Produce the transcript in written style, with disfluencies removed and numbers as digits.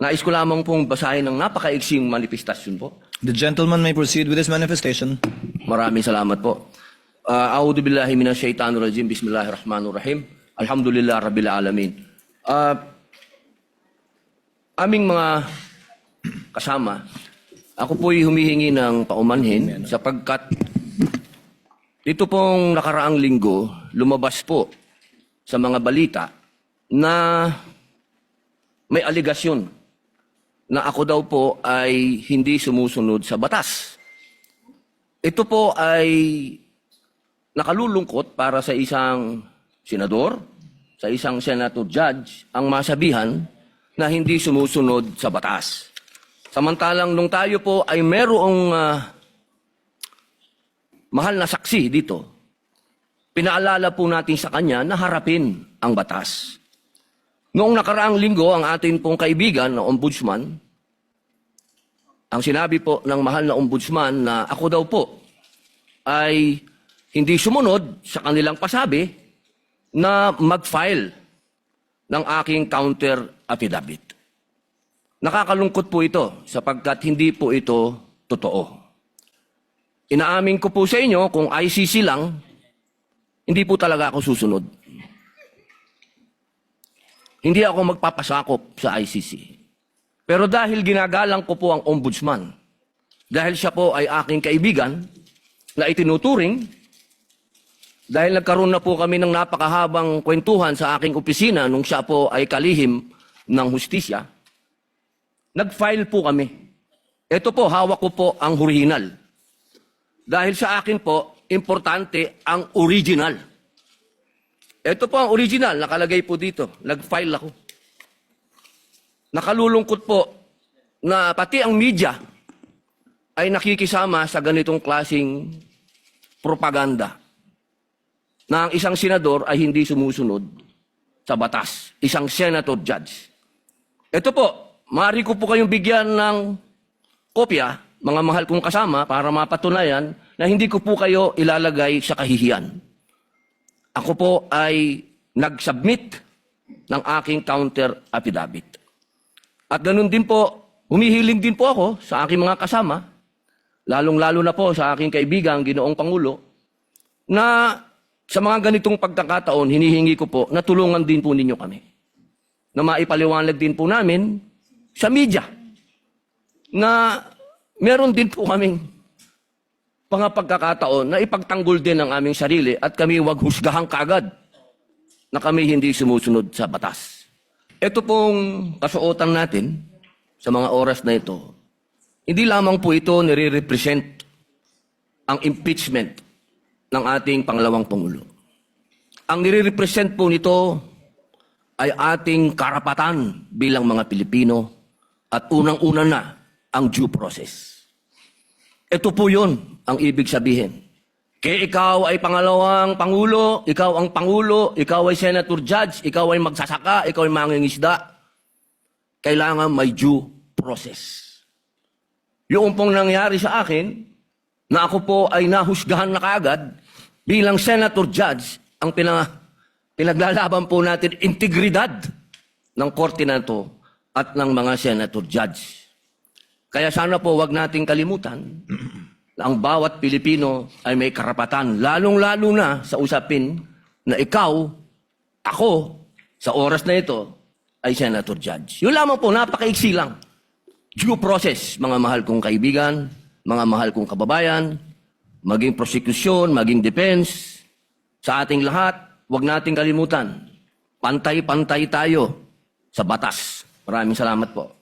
Nais ko lamang pong basahin ng napakaiksing manifestasyon po. The gentleman may proceed with his manifestation. Maraming salamat po. A'udhu billahi minasyaitanir rajim. Bismillahirrahmanirrahim. Alhamdulillah rabbil alamin. Aming mga kasama, ako po'y humihingi ng paumanhin sapagkat dito pong nakaraang linggo, lumabas po sa mga balita na may aligasyon na ako daw po ay hindi sumusunod sa batas. Ito po ay nakalulungkot para sa isang senador, sa isang senator judge, ang masabihan na hindi sumusunod sa batas. Samantalang nung tayo po ay merong mahal na saksi dito, pinaalala po natin sa kanya na harapin ang batas. Noong nakaraang linggo, ang atin pong kaibigan na ombudsman, ang sinabi po ng mahal na ombudsman na ako daw po ay hindi sumunod sa kanilang pasabi na mag-file ng aking counter affidavit. Nakakalungkot po ito sapagkat hindi po ito totoo. Inaamin ko po sa inyo kung ICC lang, hindi po talaga ako susunod. Hindi ako magpapasakop sa ICC. Pero dahil ginagalang ko po ang ombudsman, dahil siya po ay aking kaibigan na itinuturing, dahil nagkaroon na po kami ng napakahabang kwentuhan sa aking opisina nung siya po ay kalihim ng hustisya, nag-file po kami. Ito po, hawak ko po ang original. Dahil sa akin po, importante ang original. Ito po ang original, nakalagay po dito. Nag-file ako. Nakalulungkot po na pati ang media ay nakikisama sa ganitong klasing propaganda na ang isang senador ay hindi sumusunod sa batas. Isang senator judge. Ito po, maaari ko po kayong bigyan ng kopya, mga mahal kong kasama, para mapatunayan na hindi ko po kayo ilalagay sa kahihiyan. Ako po ay nag-submit ng aking counter affidavit. At ganun din po, humihiling din po ako sa aking mga kasama, lalong-lalo na po sa aking kaibigan, Ginoong Pangulo, na sa mga ganitong pagkakataon, hinihingi ko po na tulungan din po ninyo kami. Na maipaliwanag din po namin sa media na meron din po kaming mga pagkakataon na ipagtanggol din ang aming sarili at kami wag husgahan kaagad na kami hindi sumusunod sa batas. Ito pong kasuotan natin sa mga oras na ito, hindi lamang po ito nire-represent ang impeachment ng ating pangalawang Pangulo. Ang nire-represent po nito ay ating karapatan bilang mga Pilipino at unang-una na ang due process. Ito po yun ang ibig sabihin. Kaya ikaw ay pangalawang Pangulo, ikaw ang Pangulo, ikaw ay Senator Judge, ikaw ay magsasaka, ikaw ay mangingisda, kailangan may due process. Yung pong nangyari sa akin, na ako po ay nahusgahan na kaagad, bilang Senator Judge, ang pinaglalaban po natin, integridad ng korte na ito at ng mga Senator Judge. Kaya sana po wag nating kalimutan na ang bawat Pilipino ay may karapatan, lalong-lalo na sa usapin na ikaw, ako, sa oras na ito, ay Senator Judge. Yun lamang po, napakaiksi lang. Due process, mga mahal kong kaibigan, mga mahal kong kababayan, maging prosecution, maging defense, sa ating lahat, wag nating kalimutan, pantay-pantay tayo sa batas. Maraming salamat po.